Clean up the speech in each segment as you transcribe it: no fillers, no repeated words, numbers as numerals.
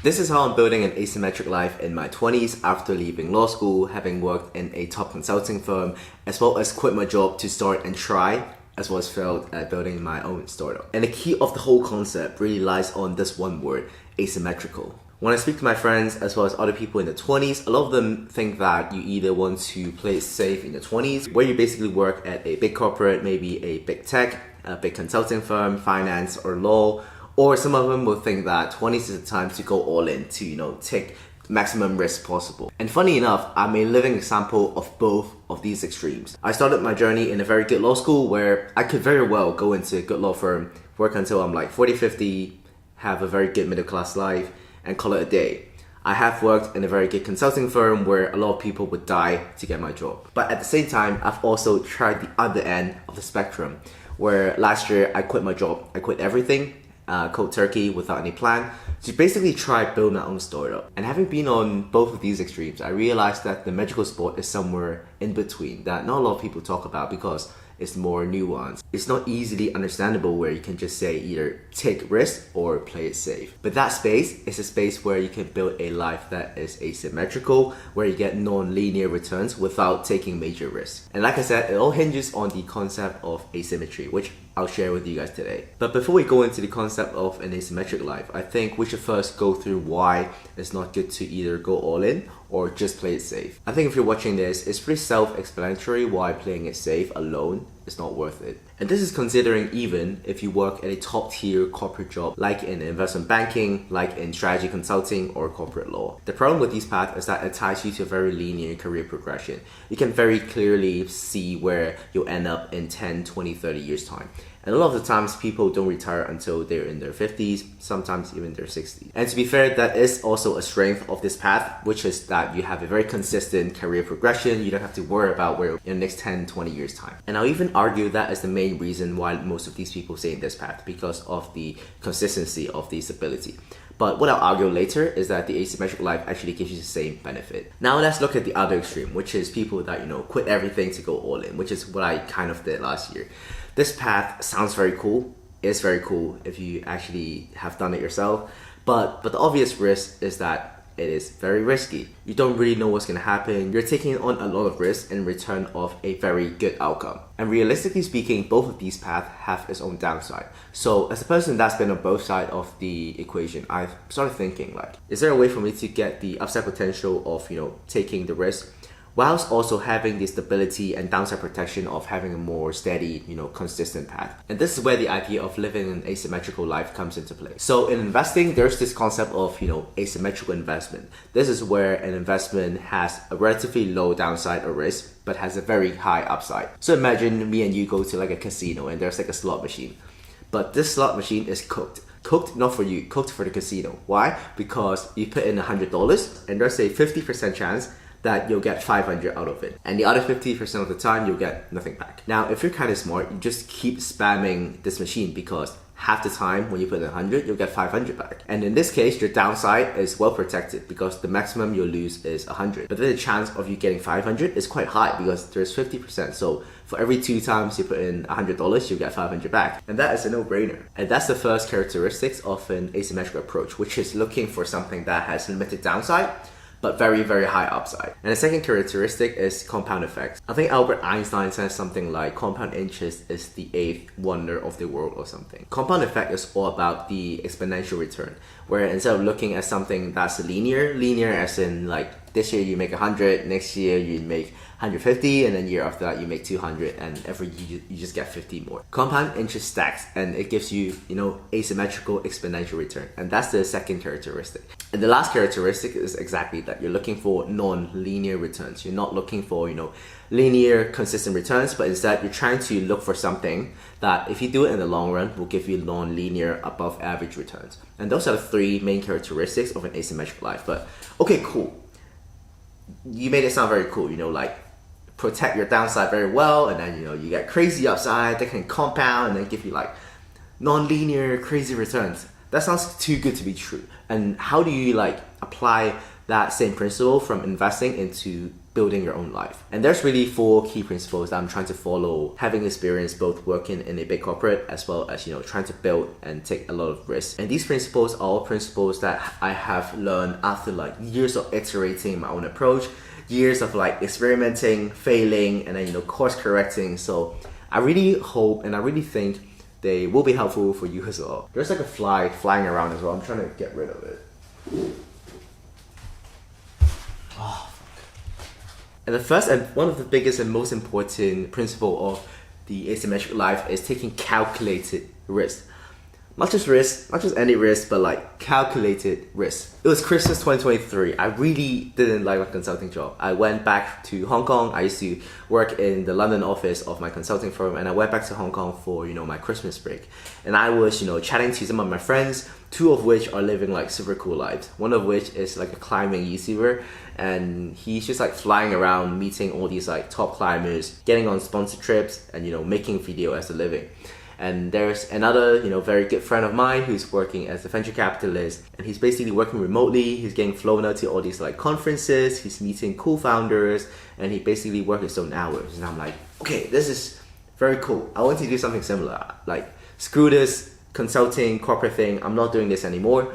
This is how I'm building an asymmetric life in my 20s after leaving law school, having worked in a top consulting firm, as well as quit my job to start and try, as well as failed at building my own startup. And the key of the whole concept really lies on this one word, asymmetrical. When I speak to my friends as well as other people in their 20s, a lot of them think that you either want to play it safe in your 20s, where you basically work at a big corporate, maybe a big tech, a big consulting firm, finance or law, or some of them will think that 20s is the time to go all in to, take maximum risk possible. And funny enough, I'm a living example of both of these extremes. I started my journey in a very good law school where I could very well go into a good law firm, work until I'm like 40, 50, have a very good middle class life, and call it a day. I have worked in a very good consulting firm where a lot of people would die to get my job. But at the same time, I've also tried the other end of the spectrum, where last year I quit my job. I quit everything, cold turkey without any plan, to basically try build my own startup. And having been on both of these extremes, I realized that the magical spot is somewhere in between that not a lot of people talk about because it's more nuanced. It's not easily understandable where you can just say either take risks or play it safe. But that space is a space where you can build a life that is asymmetrical, where you get non-linear returns without taking major risks. And like I said, it all hinges on the concept of asymmetry, which I'll share with you guys today. But before we go into the concept of an asymmetric life, I think we should first go through why it's not good to either go all in or just play it safe. I think if you're watching this, it's pretty self-explanatory why playing it safe alone is not worth it. And this is considering even if you work at a top tier corporate job like in investment banking, like in strategy consulting or corporate law. The problem with these paths is that it ties you to a very linear career progression. You can very clearly see where you'll end up in 10, 20, 30 years time. And a lot of the times people don't retire until they're in their 50s, sometimes even their 60s. And to be fair, that is also a strength of this path, which is that you have a very consistent career progression. You don't have to worry about where in the next 10, 20 years time. And I'll even argue that is the main reason why most of these people stay in this path, because of the consistency of the stability. But what I'll argue later is that the asymmetric life actually gives you the same benefit. Now let's look at the other extreme, which is people that, quit everything to go all in, which is what I kind of did last year. This path sounds very cool. It's very cool if you actually have done it yourself. But the obvious risk is that it is very risky. You don't really know what's gonna happen. You're taking on a lot of risk in return of a very good outcome. And realistically speaking, both of these paths have its own downside. So as a person that's been on both sides of the equation, I've started thinking like, is there a way for me to get the upside potential of, taking the risk, whilst also having the stability and downside protection of having a more steady, consistent path? And this is where the idea of living an asymmetrical life comes into play. So in investing, there's this concept of, asymmetrical investment. This is where an investment has a relatively low downside or risk, but has a very high upside. So imagine me and you go to like a casino and there's like a slot machine. But this slot machine is cooked. Cooked not for you, cooked for the casino. Why? Because you put in $100 and there's a 50% chance that you'll get 500 out of it. And the other 50% of the time, you'll get nothing back. Now, if you're kind of smart, you just keep spamming this machine because half the time when you put in 100, you'll get 500 back. And in this case, your downside is well protected because the maximum you'll lose is 100. But then the chance of you getting 500 is quite high because there's 50%. So for every 2 times you put in $100, you'll get 500 back. And that is a no-brainer. And that's the first characteristics of an asymmetric approach, which is looking for something that has limited downside, but very, very high upside. And the second characteristic is compound effects. I think Albert Einstein says something like compound interest is the 8th wonder of the world or something. Compound effect is all about the exponential return, where instead of looking at something that's linear as in like this year you make 100, next year you make 150, and then year after that you make 200, and every year you just get 50 more. Compound interest stacks and it gives you, asymmetrical exponential return. And that's the second characteristic. And the last characteristic is exactly that. You're looking for non-linear returns. You're not looking for, linear consistent returns, but instead you're trying to look for something that if you do it in the long run will give you non-linear above average returns. And those are the 3 main characteristics of an asymmetric life. But okay, cool. You made it sound very cool, like protect your downside very well, and then you get crazy upside that can compound and then give you like non-linear crazy returns. That sounds too good to be true. And how do you apply that same principle from investing into building your own life. And there's really 4 key principles that I'm trying to follow, having experience both working in a big corporate as well as, trying to build and take a lot of risks. And these principles are all principles that I have learned after like years of iterating my own approach, years of like experimenting, failing, and then, course correcting. So I really hope and I really think they will be helpful for you as well. There's like a fly flying around as well. I'm trying to get rid of it. Oh. And the first and one of the biggest and most important principle of the asymmetric life is taking calculated risk. Not just risk, not just any risk, but like calculated risk. It was Christmas 2023. I really didn't like my consulting job. I went back to Hong Kong. I used to work in the London office of my consulting firm, and I went back to Hong Kong for, my Christmas break. And I was, chatting to some of my friends, 2 of which are living like super cool lives. One of which is like a climbing YouTuber, and he's just like flying around, meeting all these like top climbers, getting on sponsored trips, and making video as a living. And there's another, very good friend of mine who's working as a venture capitalist, and he's basically working remotely. He's getting flown out to all these like conferences, he's meeting cool founders, and he basically works his own hours. And I'm like, okay, this is very cool. I want to do something similar. Like, screw this consulting corporate thing. I'm not doing this anymore.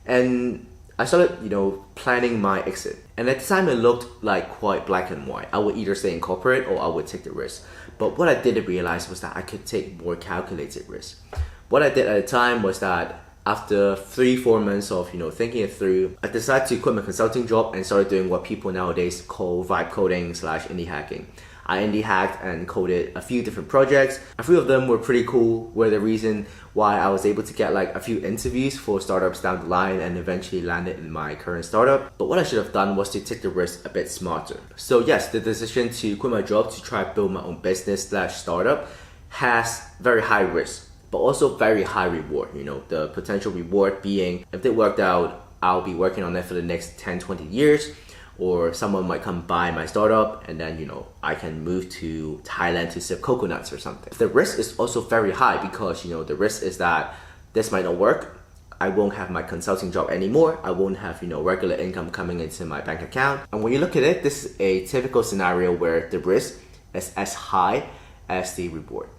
And I started, planning my exit. And at the time it looked like quite black and white. I would either stay in corporate or I would take the risk. But what I didn't realize was that I could take more calculated risks. What I did at the time was that after 3-4 months of thinking it through, I decided to quit my consulting job and started doing what people nowadays call vibe coding / indie hacking. I indie hacked and coded a few different projects. A few of them were pretty cool, were the reason why I was able to get like a few interviews for startups down the line and eventually landed in my current startup. But what I should have done was to take the risk a bit smarter. So yes, the decision to quit my job to try build my own business / startup has very high risk, but also very high reward. The potential reward being, if it worked out, I'll be working on it for the next 10-20 years. Or someone might come buy my startup and then, I can move to Thailand to sip coconuts or something. The risk is also very high because, the risk is that this might not work. I won't have my consulting job anymore. I won't have, regular income coming into my bank account. And when you look at it, this is a typical scenario where the risk is as high as the reward.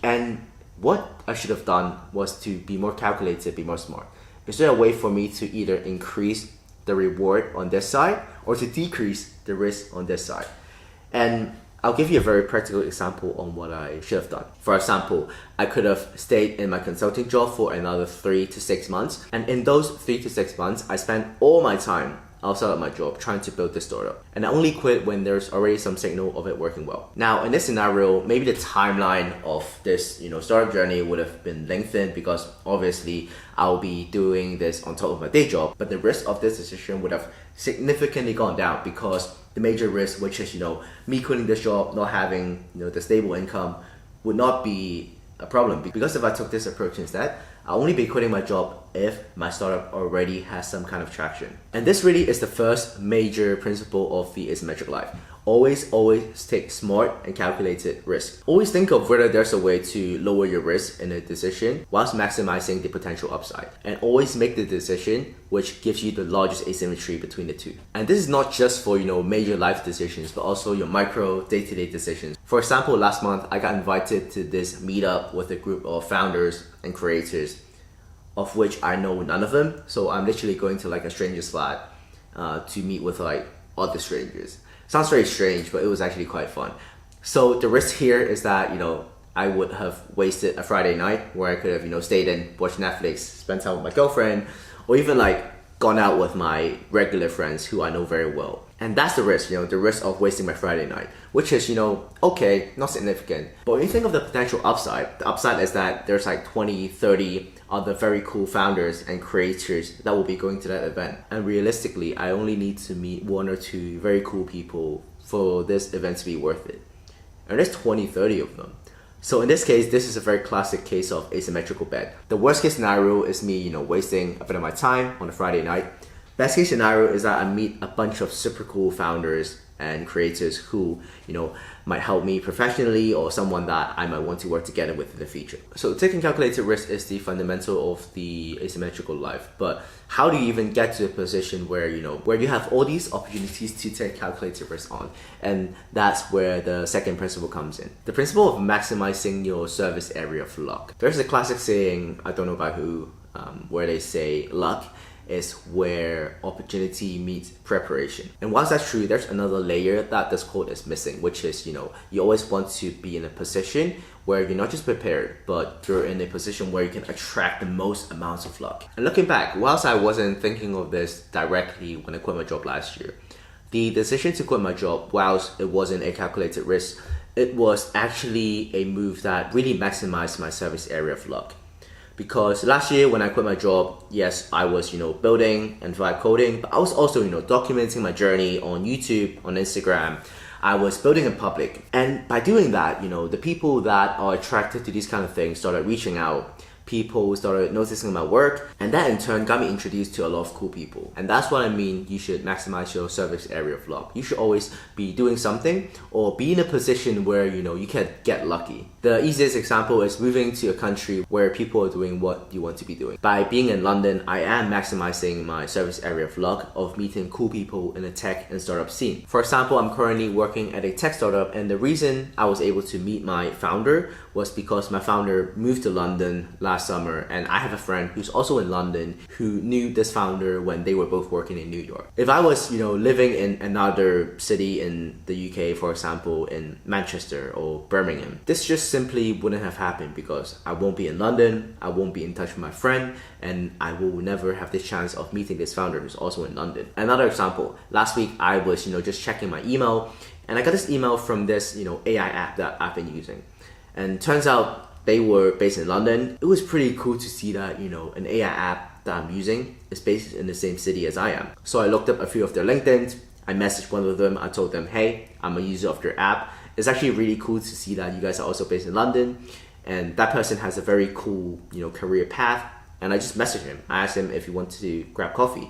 And what I should have done was to be more calculated, be more smart. Is there a way for me to either increase the reward on this side or to decrease the risk on this side? And I'll give you a very practical example on what I should have done. For example, I could have stayed in my consulting job for another 3 to 6 months. And in those 3 to 6 months, I spent all my time outside of my job trying to build this startup. And I only quit when there's already some signal of it working well. Now, in this scenario, maybe the timeline of this, startup journey would have been lengthened because obviously I'll be doing this on top of my day job. But the risk of this decision would have significantly gone down because the major risk, which is, me quitting this job, not having, the stable income, would not be a problem. Because if I took this approach instead, I'll only be quitting my job if my startup already has some kind of traction. And this really is the first major principle of the asymmetric life. Always take smart and calculated risk. Always think of whether there's a way to lower your risk in a decision whilst maximizing the potential upside. And always make the decision which gives you the largest asymmetry between the two. And this is not just for, major life decisions, but also your micro day-to-day decisions. For example, last month, I got invited to this meetup with a group of founders and creators, of which I know none of them. So I'm literally going to like a stranger's flat to meet with like other strangers. Sounds very strange, but it was actually quite fun. So the risk here is that, I would have wasted a Friday night where I could have, stayed in, watched Netflix, spent time with my girlfriend, or even like gone out with my regular friends who I know very well. And that's the risk, the risk of wasting my Friday night, which is, okay, not significant. But when you think of the potential upside, the upside is that there's like 20, 30 other very cool founders and creators that will be going to that event. And realistically, I only need to meet 1 or 2 very cool people for this event to be worth it. And there's 20, 30 of them. So in this case, this is a very classic case of asymmetrical bet. The worst case scenario is me, wasting a bit of my time on a Friday night. Best case scenario is that I meet a bunch of super cool founders and creators who, might help me professionally or someone that I might want to work together with in the future. So taking calculated risk is the fundamental of the asymmetrical life. But how do you even get to a position where, where you have all these opportunities to take calculated risk on? And that's where the second principle comes in. The principle of maximizing your service area of luck. There's a classic saying, I don't know by who, where they say luck is where opportunity meets preparation. And whilst that's true, there's another layer that this quote is missing, which is, you always want to be in a position where you're not just prepared, but you're in a position where you can attract the most amounts of luck. And looking back, whilst I wasn't thinking of this directly when I quit my job last year, the decision to quit my job, whilst it wasn't a calculated risk, it was actually a move that really maximized my service area of luck. Because last year when I quit my job, yes, I was, building and vibe coding, but I was also, documenting my journey on YouTube, on Instagram. I was building in public. And by doing that, the people that are attracted to these kind of things started reaching out. People started noticing my work, and that in turn got me introduced to a lot of cool people. And that's what I mean, you should maximize your service area of luck. You should always be doing something or be in a position where you can get lucky. The easiest example is moving to a country where people are doing what you want to be doing. By being in London, I am maximizing my service area of luck of meeting cool people in the tech and startup scene. For example, I'm currently working at a tech startup, and the reason I was able to meet my founder was because my founder moved to London last summer, and I have a friend who's also in London who knew this founder when they were both working in New York. If I was, living in another city in the UK, for example, in Manchester or Birmingham, this just simply wouldn't have happened because I won't be in London, I won't be in touch with my friend, and I will never have this chance of meeting this founder who's also in London. Another example, last week I was, just checking my email, and I got this email from this, AI app that I've been using. And turns out they were based in London. It was pretty cool to see that, an AI app that I'm using is based in the same city as I am. So I looked up a few of their LinkedIns. I messaged one of them. I told them, hey, I'm a user of your app. It's actually really cool to see that you guys are also based in London. And that person has a very cool, career path. And I just messaged him. I asked him if he wanted to grab coffee.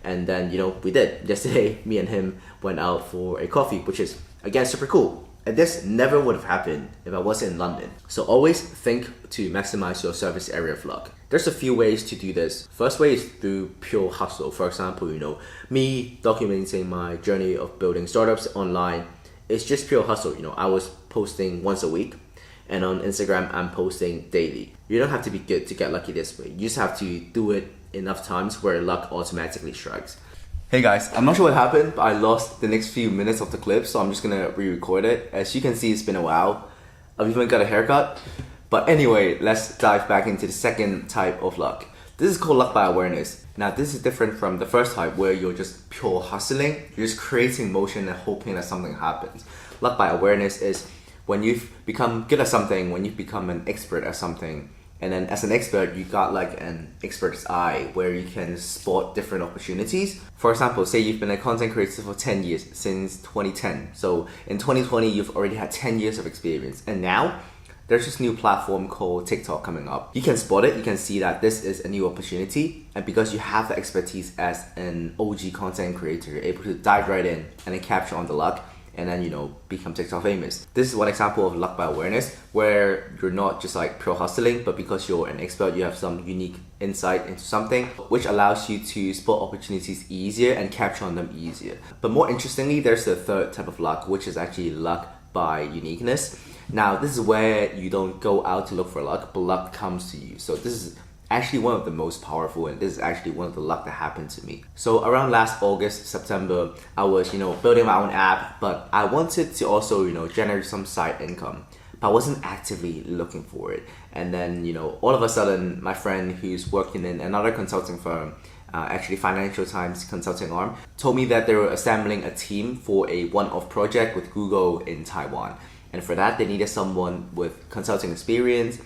And then, we did. Yesterday, me and him went out for a coffee, which is, again, super cool. And this never would have happened if I wasn't in London. So always think to maximize your service area of luck. There's a few ways to do this. First way is through pure hustle. For example, me documenting my journey of building startups online. It's just pure hustle. I was posting once a week, and on Instagram, I'm posting daily. You don't have to be good to get lucky this way. You just have to do it enough times where luck automatically strikes. Hey guys, I'm not sure what happened, but I lost the next few minutes of the clip, so I'm just gonna re-record it. As you can see, it's been a while. I've even got a haircut. But anyway, let's dive back into the second type of luck. This is called luck by awareness. Now, this is different from the first type where you're just pure hustling. You're just creating motion and hoping that something happens. Luck by awareness is when you've become good at something, when you've become an expert at something. And then as an expert, you got like an expert's eye where you can spot different opportunities. For example, say you've been a content creator for 10 years, since 2010. So in 2020, you've already had 10 years of experience. And now there's this new platform called TikTok coming up. You can spot it, you can see that this is a new opportunity. And because you have the expertise as an OG content creator, you're able to dive right in and then capture on the luck. And then, become TikTok famous. This is one example of luck by awareness, where you're not just like pure hustling, but because you're an expert, you have some unique insight into something, which allows you to spot opportunities easier and capture on them easier. But more interestingly, there's the third type of luck, which is actually luck by uniqueness. Now, this is where you don't go out to look for luck, but luck comes to you. So this is actually one of the most powerful, and this is actually one of the luck that happened to me. So around last August, September, I was, building my own app, but I wanted to also, generate some side income, but I wasn't actively looking for it. And then, all of a sudden, my friend who's working in another consulting firm, actually Financial Times consulting arm, told me that they were assembling a team for a one-off project with Google in Taiwan. And for that, they needed someone with consulting experience,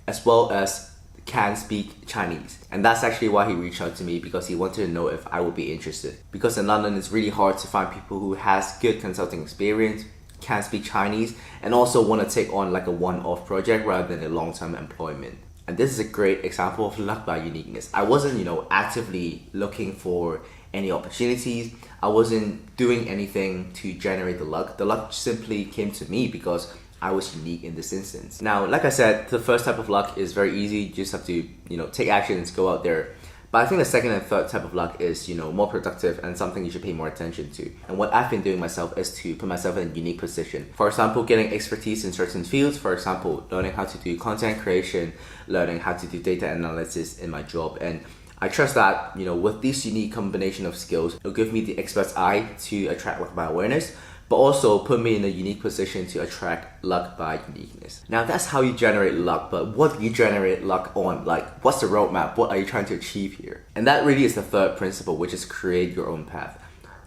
as well as can speak Chinese. And that's actually why he reached out to me, because he wanted to know if I would be interested. Because in London, it's really hard to find people who has good consulting experience, can speak Chinese, and also want to take on like a one-off project rather than a long-term employment. And this is a great example of luck by uniqueness. I wasn't, actively looking for any opportunities. I wasn't doing anything to generate the luck. The luck simply came to me because I was unique in this instance. Now, like I said, the first type of luck is very easy. You just have to, take actions, go out there. But I think the second and third type of luck is, more productive and something you should pay more attention to. And what I've been doing myself is to put myself in a unique position. For example, getting expertise in certain fields. For example, learning how to do content creation, learning how to do data analysis in my job. And I trust that, with this unique combination of skills, it'll give me the expert's eye to attract luck by awareness, but also put me in a unique position to attract luck by uniqueness. Now that's how you generate luck, but what do you generate luck on? Like, what's the roadmap? What are you trying to achieve here? And that really is the third principle, which is create your own path.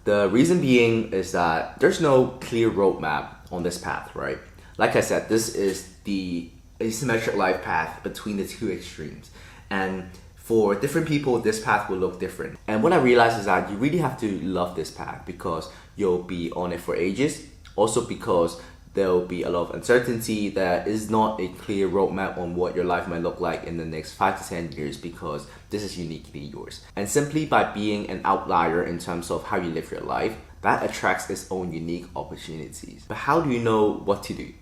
The reason being is that there's no clear roadmap on this path, right? Like I said, this is the asymmetric life path between the two extremes. And for different people, this path will look different. And what I realized is that you really have to love this path because you'll be on it for ages. Also because there'll be a lot of uncertainty. There is not a clear roadmap on what your life might look like in the next 5 to 10 years because this is uniquely yours. And simply by being an outlier in terms of how you live your life, that attracts its own unique opportunities. But how do you know what to do?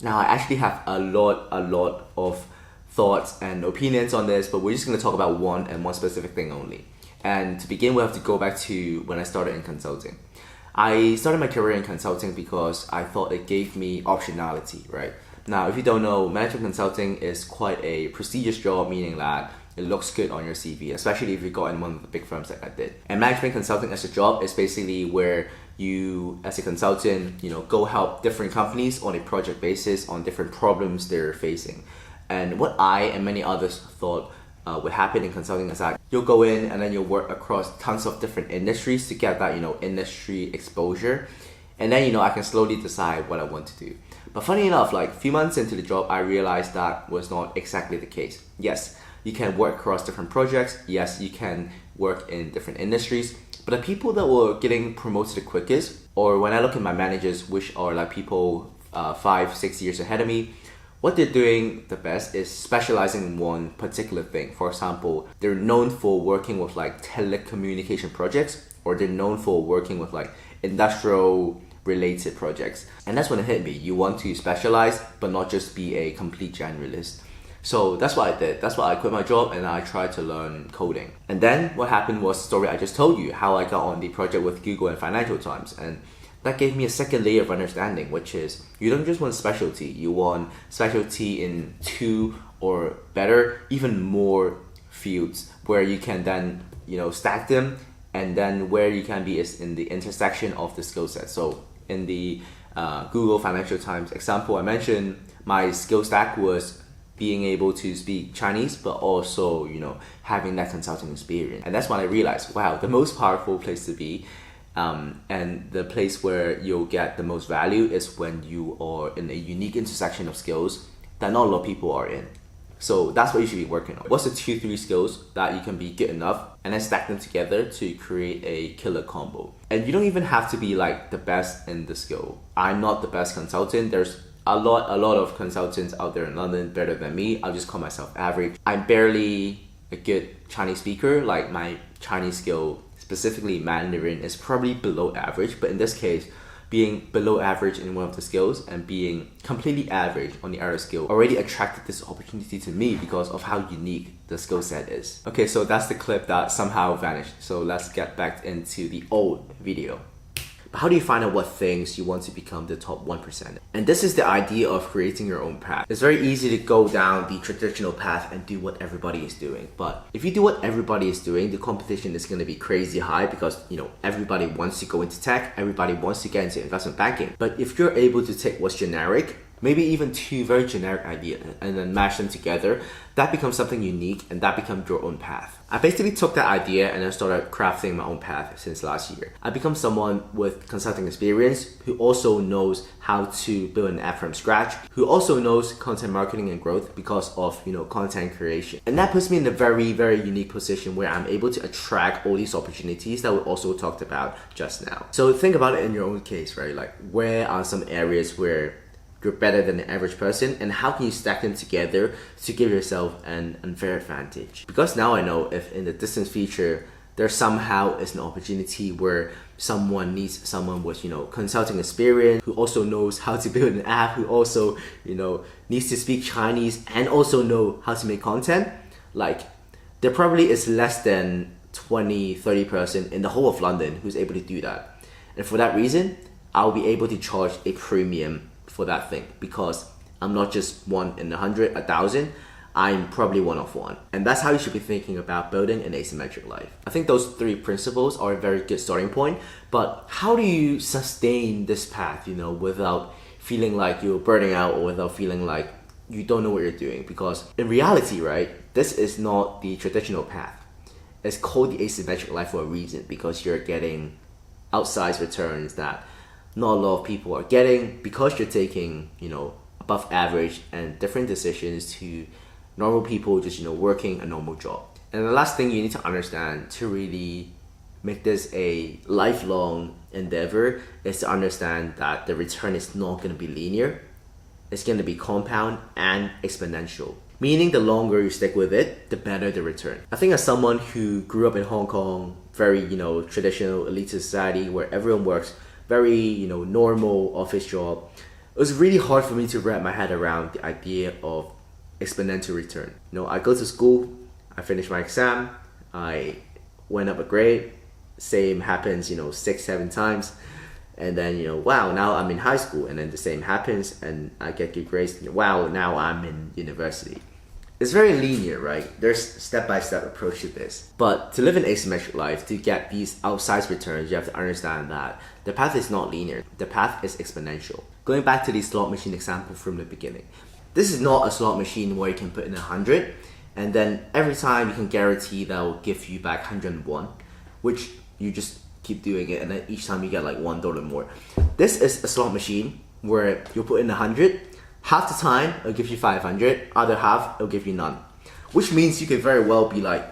Now, I actually have a lot of thoughts and opinions on this, but we're just going to talk about one specific thing only. And to begin, we have to go back to when I started in consulting. I started my career in consulting because I thought it gave me optionality, right? Now, if you don't know, management consulting is quite a prestigious job, meaning that it looks good on your CV, especially if you got in one of the big firms like I did. And management consulting as a job is basically where you, as a consultant, go help different companies on a project basis on different problems they're facing. And what I and many others thought would happen in consulting is that you'll go in and then you'll work across tons of different industries to get that, industry exposure. And then, I can slowly decide what I want to do. But funny enough, like a few months into the job, I realized that was not exactly the case. Yes, you can work across different projects. Yes, you can work in different industries. But the people that were getting promoted the quickest, or when I look at my managers, which are like people 5-6 years ahead of me, what they're doing the best is specializing in one particular thing. For example, they're known for working with like telecommunication projects, or they're known for working with like industrial related projects. And that's when it hit me. You want to specialize, but not just be a complete generalist. So that's what I did. That's why I quit my job and I tried to learn coding. And then what happened was the story I just told you, how I got on the project with Google and Financial Times. And that gave me a second layer of understanding, which is you don't just want specialty, you want specialty in 2 or better, even more fields where you can then, stack them, and then where you can be is in the intersection of the skill set. So in the Google Financial Times example I mentioned, my skill stack was being able to speak Chinese, but also, having that consulting experience. And that's when I realized, wow, the most powerful place to be and the place where you'll get the most value is when you are in a unique intersection of skills that not a lot of people are in. So that's what you should be working on. What's the 2-3 skills that you can be good enough, and then stack them together to create a killer combo. And you don't even have to be like the best in the skill. I'm not the best consultant. There's a lot of consultants out there in London better than me. I'll just call myself average. I'm barely a good Chinese speaker. Like my Chinese skill, specifically Mandarin, is probably below average, but in this case, being below average in one of the skills and being completely average on the other skill already attracted this opportunity to me because of how unique the skill set is. Okay, so that's the clip that somehow vanished. So let's get back into the old video. But how do you find out what things you want to become the top 1%? And this is the idea of creating your own path. It's very easy to go down the traditional path and do what everybody is doing. But if you do what everybody is doing, the competition is going to be crazy high because, everybody wants to go into tech, everybody wants to get into investment banking. But if you're able to take what's generic, maybe even 2 very generic ideas, and then mash them together, that becomes something unique and that becomes your own path. I basically took that idea and then started crafting my own path since last year. I become someone with consulting experience who also knows how to build an app from scratch, who also knows content marketing and growth because of, content creation. And that puts me in a very, very unique position where I'm able to attract all these opportunities that we also talked about just now. So think about it in your own case, right? Like, where are some areas where you're better than the average person, and how can you stack them together to give yourself an unfair advantage? Because now I know if in the distant future there somehow is an opportunity where someone needs someone with, consulting experience, who also knows how to build an app, who also, needs to speak Chinese and also know how to make content, like there probably is less than 20-30% in the whole of London who's able to do that. And for that reason, I'll be able to charge a premium for that thing, because I'm not just 1 in 100, 1,000, I'm probably 1 of 1. And that's how you should be thinking about building an asymmetric life. I think those 3 principles are a very good starting point, but how do you sustain this path, without feeling like you're burning out or without feeling like you don't know what you're doing? Because in reality, right, this is not the traditional path. It's called the asymmetric life for a reason, because you're getting outsized returns that not a lot of people are getting, because you're taking, above average and different decisions to normal people just, working a normal job. And the last thing you need to understand to really make this a lifelong endeavor is to understand that the return is not going to be linear. It's going to be compound and exponential. Meaning the longer you stick with it, the better the return. I think as someone who grew up in Hong Kong, very, traditional elite society where everyone works very, normal office job, it was really hard for me to wrap my head around the idea of exponential return. I go to school, I finish my exam, I went up a grade, same happens, 6-7 times, and then, wow, now I'm in high school, and then the same happens and I get good grades, wow, now I'm in university. It's very linear, right? There's step-by-step approach to this. But to live an asymmetric life, to get these outsized returns, you have to understand that the path is not linear. The path is exponential. Going back to the slot machine example from the beginning. This is not a slot machine where you can put in 100, and then every time you can guarantee that will give you back 101, which you just keep doing it, and then each time you get like $1 more. This is a slot machine where you put in 100, half the time it'll give you 500, other half it'll give you none, which means you could very well be like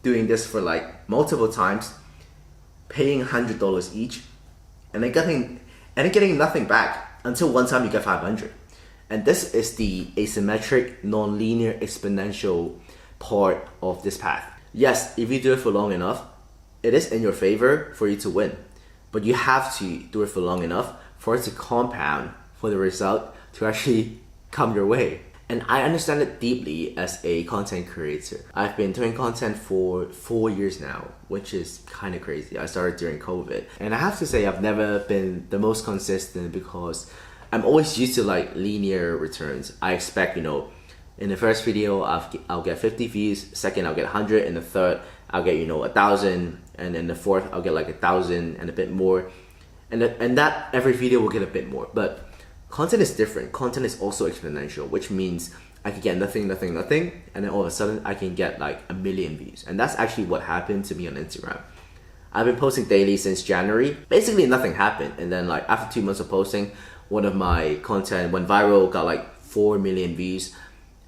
doing this for like multiple times, paying $100 each, and then getting nothing back until one time you get 500. And this is the asymmetric, non-linear, exponential part of this path. Yes, if you do it for long enough, it is in your favor for you to win, but you have to do it for long enough for it to compound, for the result to actually come your way. And I understand it deeply as a content creator. I've been doing content for 4 years now, which is kind of crazy. I started during COVID. And I have to say I've never been the most consistent, because I'm always used to like linear returns. I expect, in the first video I'll get 50 views, second I'll get 100, and the third I'll get 1,000, and then the fourth I'll get like 1,000 and a bit more, and that every video will get a bit more. But content is different. Content is also exponential, which means I could get nothing, and then all of a sudden I can get like 1 million views. And that's actually what happened to me on Instagram. I've been posting daily since January. Basically nothing happened, and then like after 2 months of posting, one of my content went viral, got like 4 million views,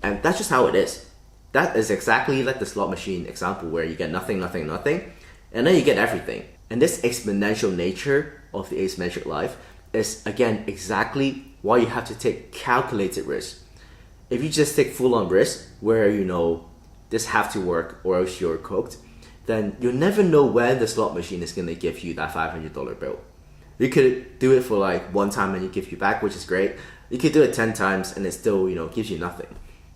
and that's just how it is. That is exactly like the slot machine example where you get nothing, and then you get everything. And this exponential nature of the asymmetric life is again exactly why you have to take calculated risks. If you just take full-on risk where this have to work or else you're cooked, then you'll never know when the slot machine is gonna give you that $500 bill. You could do it for like 1 time and it gives you back, which is great. You could do it 10 times and it still gives you nothing.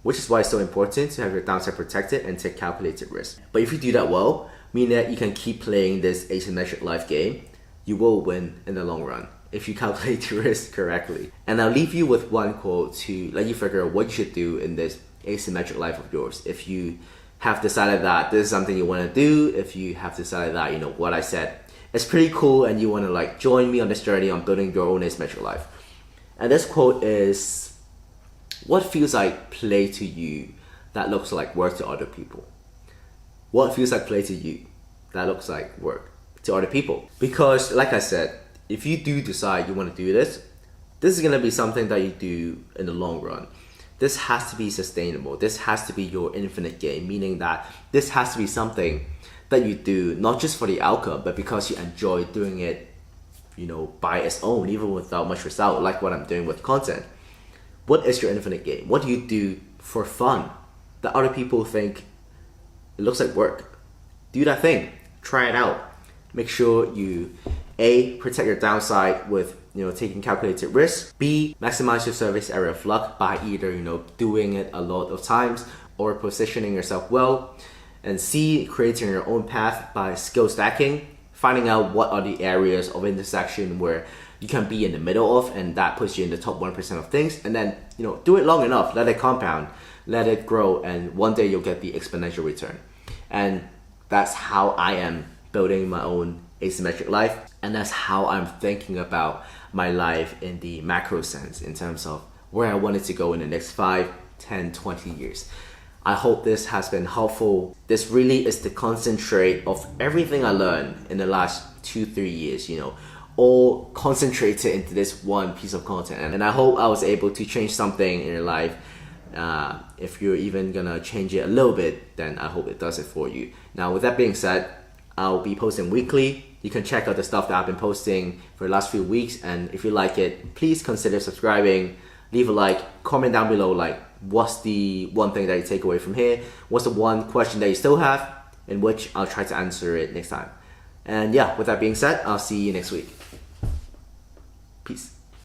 Which is why it's so important to have your downside protected and take calculated risk. But if you do that well, meaning that you can keep playing this asymmetric life game, you will win in the long run if you calculate the risk correctly. And I'll leave you with one quote to let you figure out what you should do in this asymmetric life of yours. If you have decided that this is something you want to do, if you have decided that what I said is pretty cool and you want to like join me on this journey on building your own asymmetric life. And this quote is, what feels like play to you that looks like work to other people? What feels like play to you that looks like work to other people? Because like I said, if you do decide you want to do this is going to be something that you do in the long run. This has to be sustainable. This has to be your infinite game, meaning that this has to be something that you do not just for the outcome, but because you enjoy doing it, by its own, even without much result, like what I'm doing with content. What is your infinite game? What do you do for fun that other people think it looks like work? Do that thing. Try it out. Make sure you A, protect your downside with taking calculated risks. B, maximize your service area of luck by either doing it a lot of times or positioning yourself well. And C, creating your own path by skill stacking, finding out what are the areas of intersection where you can be in the middle of, and that puts you in the top 1% of things. And then do it long enough, let it compound, let it grow, and one day you'll get the exponential return. And that's how I am building my own asymmetric life, and that's how I'm thinking about my life in the macro sense, in terms of where I want it to go in the next 5, 10, 20 years. I hope this has been helpful. This really is the concentrate of everything I learned in the last 2-3 years, all concentrated into this one piece of content. And I hope I was able to change something in your life. If you're even gonna change it a little bit, then I hope it does it for you. Now, with that being said, I'll be posting weekly. You can check out the stuff that I've been posting for the last few weeks, and if you like it, please consider subscribing. Leave a like, comment down below, like, what's the one thing that you take away from here? What's the one question that you still have? In which I'll try to answer it next time. And yeah, with that being said, I'll see you next week. Peace.